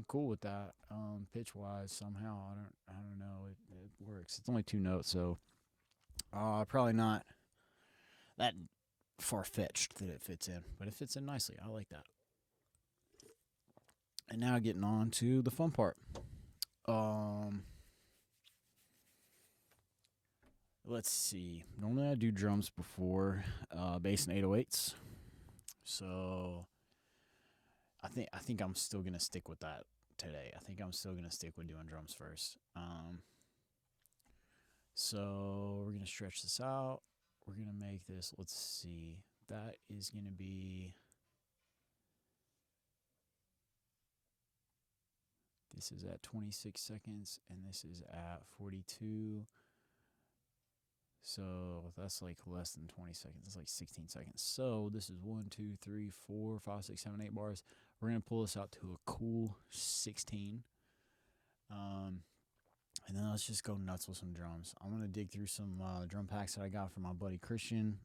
cool with that. Pitch wise, somehow I don't know. It works. It's only 2 notes, so probably not that far fetched that it fits in, but it fits in nicely. I like that. And now getting on to the fun part. Let's see. Normally I do drums before bass and 808s, so I think I'm still gonna stick with that today. I think I'm still gonna stick with doing drums first. So we're gonna stretch this out. We're gonna make this. Let's see. That is gonna be. This is at 26 seconds, and this is at 42. So that's like less than 20 seconds. It's like 16 seconds. So this is 1, 2, 3, 4, 5, 6, 7, 8 bars. We're gonna pull this out to a cool 16. And then let's just go nuts with some drums. I'm gonna dig through some drum packs that I got from my buddy Christian.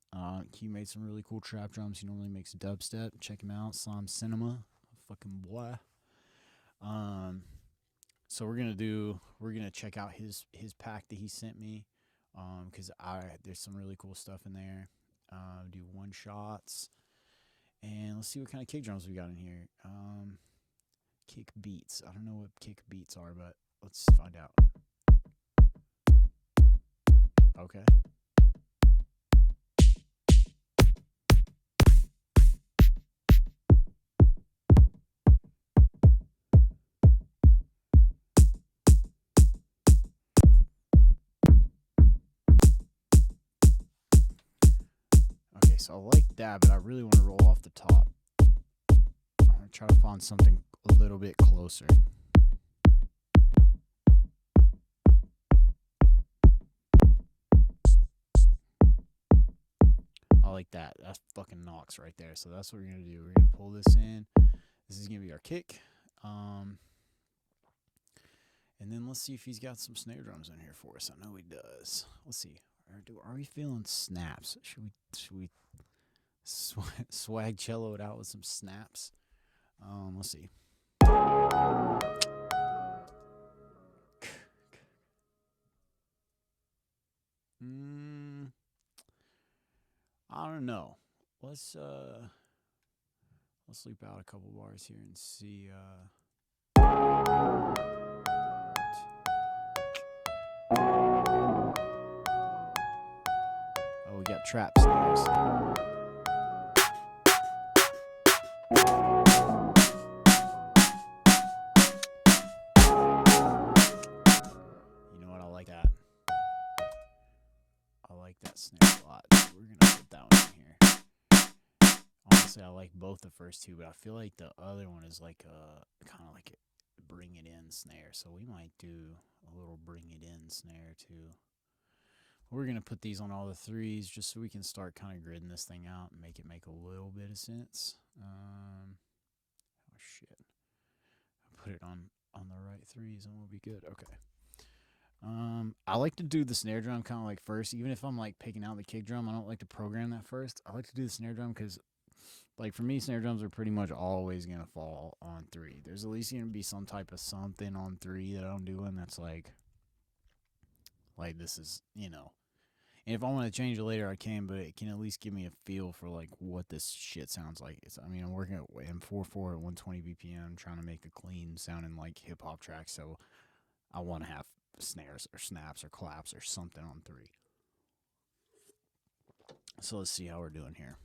He made some really cool trap drums. He normally makes dubstep. Check him out, Slime Cinema, fucking boy. So we're gonna check out his pack that he sent me. Because there's some really cool stuff in there. Do one shots, and let's see what kind of kick drums we got in here. Kick beats. I don't know what kick beats are, but let's find out. Okay. Okay, so I like that, but I really want to roll off the top. I'm going to try to find something a little bit closer. I like that. That fucking knocks right there. So that's what we're going to do. We're going to pull this in. This is going to be our kick. And then let's see if he's got some snare drums in here for us. I know he does. Let's see. Are we feeling snaps? Should we swag cello it out with some snaps? Let's see. I don't know. Let's leap out a couple bars here and see. Oh, we got trap snares. You know what? I like that. I like that snare a lot. So we're gonna put that one in here. Honestly, I like both the first two, but I feel like the other one is like kind of like a bring it in snare. So we might do a little bring it in snare too. We're going to put these on all the threes just so we can start kind of gridding this thing out and make it make a little bit of sense. Oh, shit. I put it on the right threes and we'll be good. Okay. I like to do the snare drum kind of like first. Even if I'm like picking out the kick drum, I don't like to program that first. I like to do the snare drum because, like, for me, snare drums are pretty much always going to fall on 3. There's at least going to be some type of something on 3 that I'm doing that's like this is, you know. And if I want to change it later, I can, but it can at least give me a feel for, like, what this shit sounds like. I'm working at M44 at 120 BPM, trying to make a clean sounding, like, hip-hop track, so I want to have snares or snaps or claps or something on 3. So let's see how we're doing here.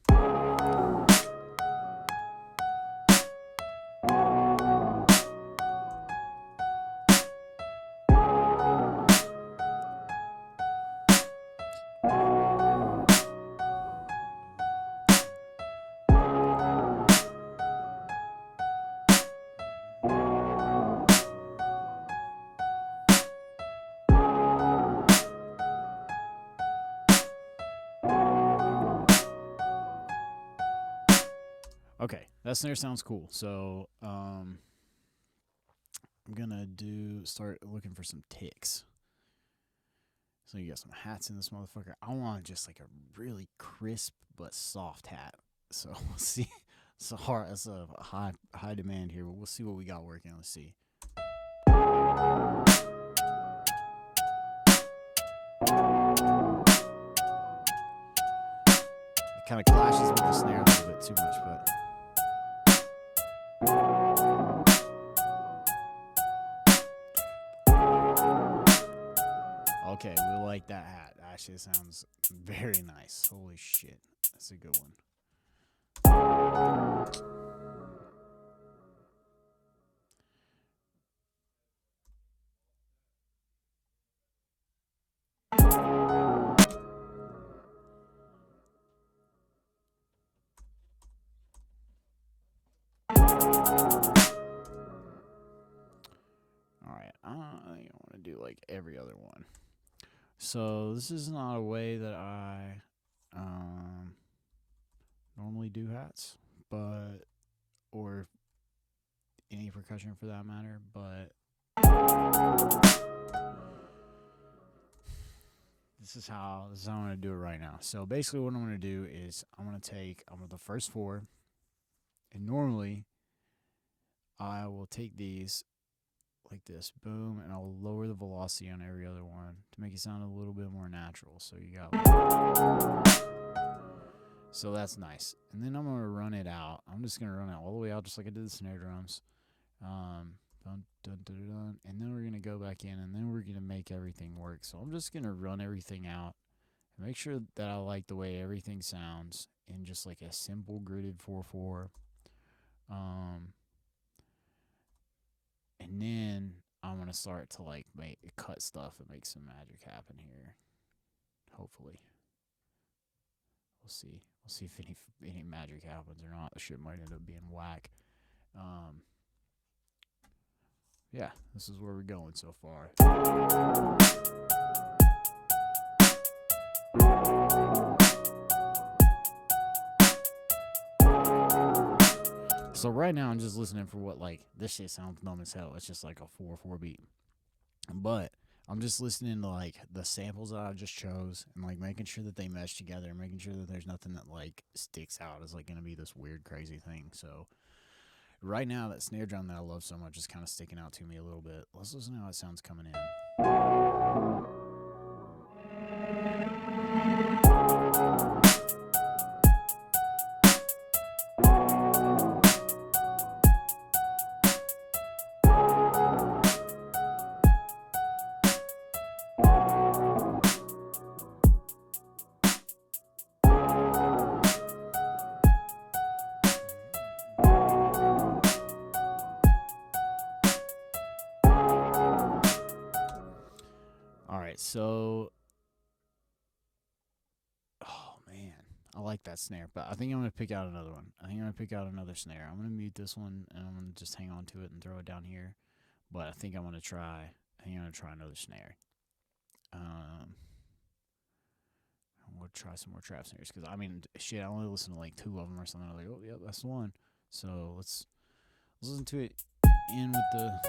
Okay, that snare sounds cool. So I'm gonna start looking for some ticks. So you got some hats in this motherfucker. I want just like a really crisp but soft hat. So we'll see. It's a high demand here, but we'll see what we got working. Let's see. kind of clashes with the snare a little bit too much, but. Okay, we like that hat. Actually, it sounds very nice. Holy shit. That's a good one. Alright, I think I want to do like every other one. So, this is not a way that I normally do hats, but, or any percussion for that matter, but this is how I'm going to do it right now. So basically what I'm going to do is I'm going to take the first 4, and normally I will take these like this, boom, and I'll lower the velocity on every other one to make it sound a little bit more natural. So you got so that's nice. And then I'm going to run it out. I'm just going to run it all the way out just like I did the snare drums. Dun, dun, dun, dun, and then we're going to go back in, and then we're going to make everything work. So I'm just going to run everything out and make sure that I like the way everything sounds in just like a simple gridded 4/4. And then I'm going to start to like cut stuff and make some magic happen here. Hopefully. We'll see. We'll see if any magic happens or not. The shit might end up being whack. Yeah, this is where we're going so far. So right now I'm just listening for what, like, this shit sounds dumb as hell. It's just like a 4/4 beat. But I'm just listening to like the samples that I just chose and like making sure that they mesh together and making sure that there's nothing that like sticks out as like gonna be this weird crazy thing. So right now that snare drum that I love so much is kind of sticking out to me a little bit. Let's listen to how it sounds coming in. So, oh man, I like that snare, but I think I'm going to pick out another one. I think I'm going to pick out another snare. I'm going to mute this one, and I'm going to just hang on to it and throw it down here. But I think I'm going to try another snare. I'm going to try some more trap snares, because, I mean, shit, I only listened to like 2 of them or something. I was like, oh, yeah, that's the one. So, let's listen to it in with the...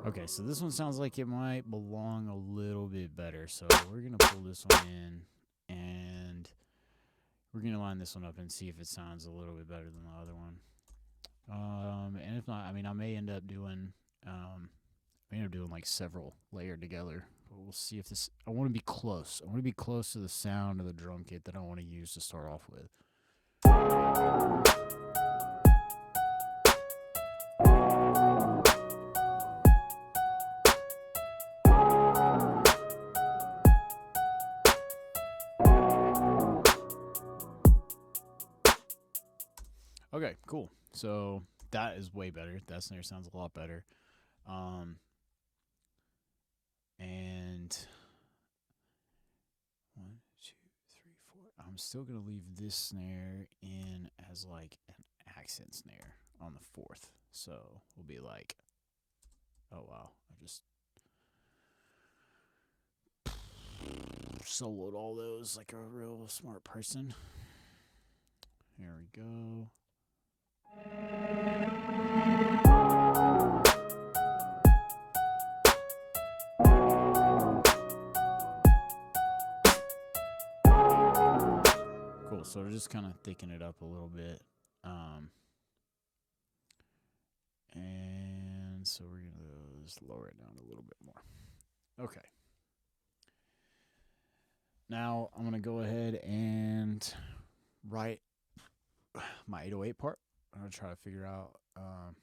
Okay, so this one sounds like it might belong a little bit better. So we're going to pull this one in, and we're going to line this one up and see if it sounds a little bit better than the other one. And if not, I mean, I may end up doing like several layered together. But we'll see if this, I want to be close. I want to be close to the sound of the drum kit that I want to use to start off with. Okay, cool. So that is way better. That snare sounds a lot better. And 1, 2, 3, 4. I'm still gonna leave this snare in as like an accent snare on the 4th. So we'll be like, oh wow, I just soloed all those like a real smart person. Here we go. So to just kind of thicken it up a little bit. And so we're going to just lower it down a little bit more. Okay. Now I'm going to go ahead and write my 808 part. I'm going to try to figure out a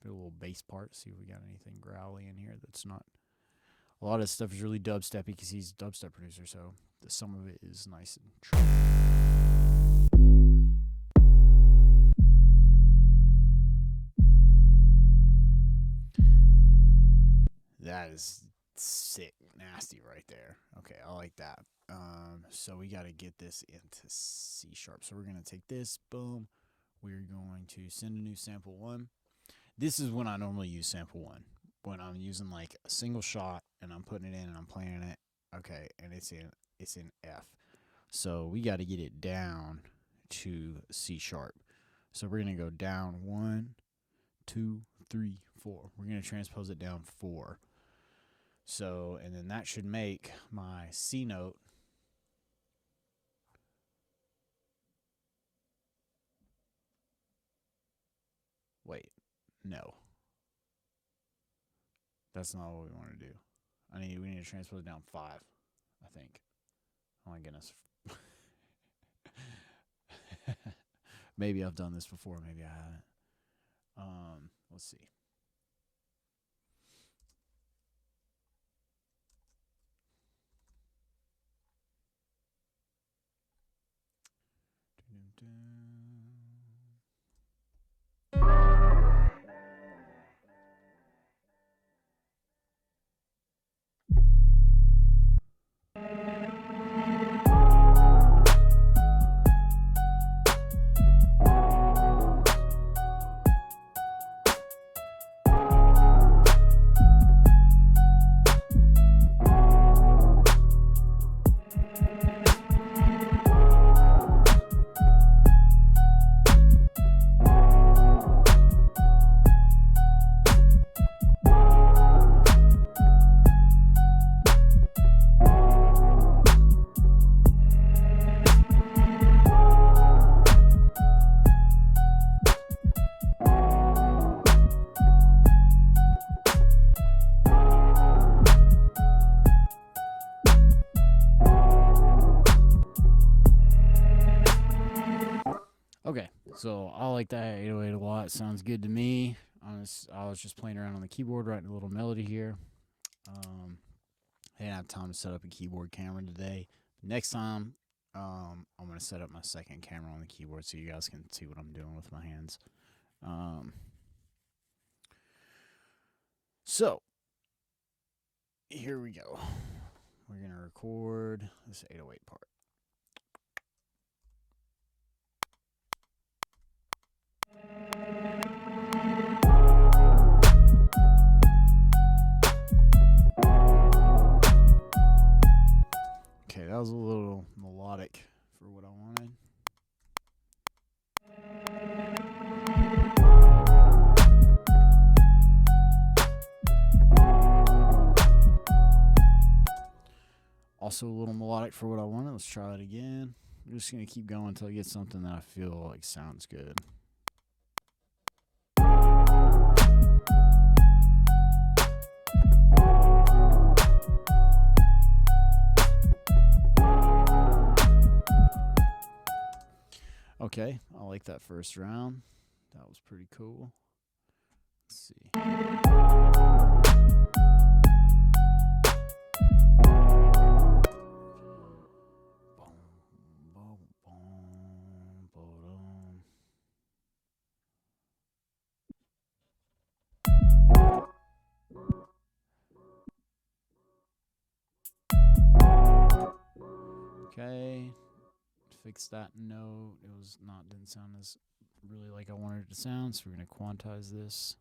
little bass part, see if we got anything growly in here that's not. A lot of stuff is really dubsteppy because he's a dubstep producer, so some of it is nice and true. That is sick, nasty right there. Okay, I like that. So we got to get this into C sharp. So we're going to take this, boom. We're going to send a new sample 1. This is when I normally use sample 1. When I'm using like a single shot and I'm putting it in and I'm playing it. Okay, and it's in F. So we got to get it down to C sharp. So we're going to go down 1, 2, 3, 4. We're going to transpose it down 4. So, and then that should make my C note wait, no. That's not what we want to do. We need to transpose it down 5, I think. Oh my goodness. Maybe I've done this before, maybe I haven't. Let's see. Okay, so I like that 808 a lot. Sounds good to me. I was just playing around on the keyboard, writing a little melody here. I didn't have time to set up a keyboard camera today. Next time, I'm going to set up my second camera on the keyboard so you guys can see what I'm doing with my hands. So, here we go. We're going to record this 808 part. Okay, that was a little melodic for what I wanted. Also a little melodic for what I wanted. Let's try it again. I'm just going to keep going until I get something that I feel like sounds good. Okay, I like that first round. That was pretty cool. Let's see. Okay, fix that note. Didn't sound as really like I wanted it to sound, so we're gonna quantize this.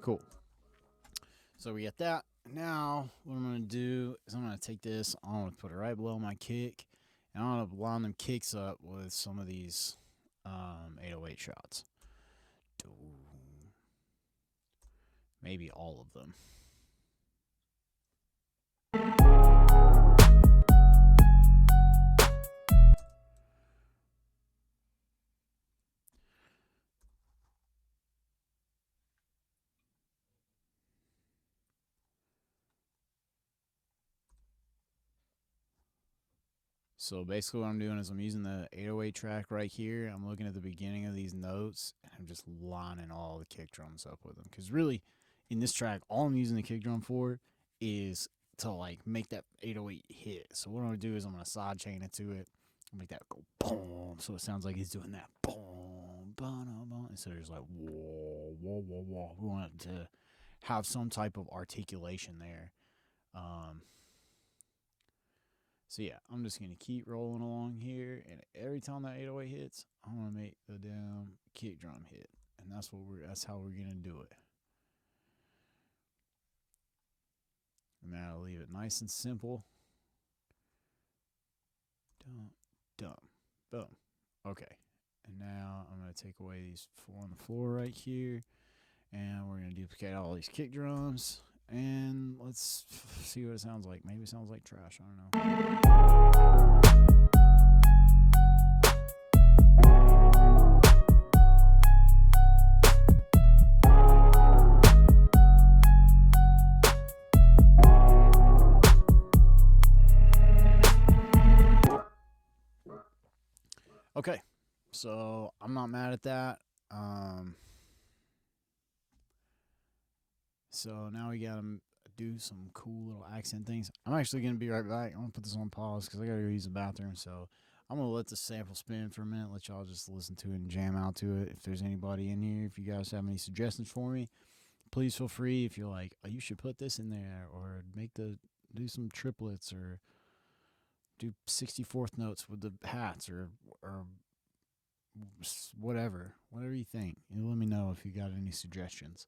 Cool. So we get that. Now, what I'm going to do is I'm going to take this, I'm going to put it right below my kick, and I'm going to line them kicks up with some of these 808 shots. maybe all of them. So basically, what I'm doing is I'm using the 808 track right here. I'm looking at the beginning of these notes, and I'm just lining all the kick drums up with them. Because really, in this track, all I'm using the kick drum for is to like make that 808 hit. So what I'm gonna do is I'm gonna side chain it to it, make that go boom, so it sounds like he's doing that boom, boom, boom, instead of just like whoa, whoa, whoa, whoa. We want it to have some type of articulation there. Um, so yeah, I'm just gonna keep rolling along here, and every time that 808 hits, I'm gonna make the damn kick drum hit, and that's how we're gonna do it. And now I'll leave it nice and simple. Dum, dum, boom. Okay, and now I'm gonna take away these four on the floor right here, and we're gonna duplicate all these kick drums. And let's see what it sounds like. Maybe it sounds like trash. I don't know. Okay, so I'm not mad at that. So now we gotta do some cool little accent things. I'm actually gonna be right back. I'm gonna put this on pause because I gotta go use the bathroom. So I'm gonna let the sample spin for a minute. Let y'all just listen to it and jam out to it. If there's anybody in here, if you guys have any suggestions for me, please feel free. If you're like, oh, you should put this in there, or do some triplets, or do 64th notes with the hats, or whatever you think. You let me know if you got any suggestions.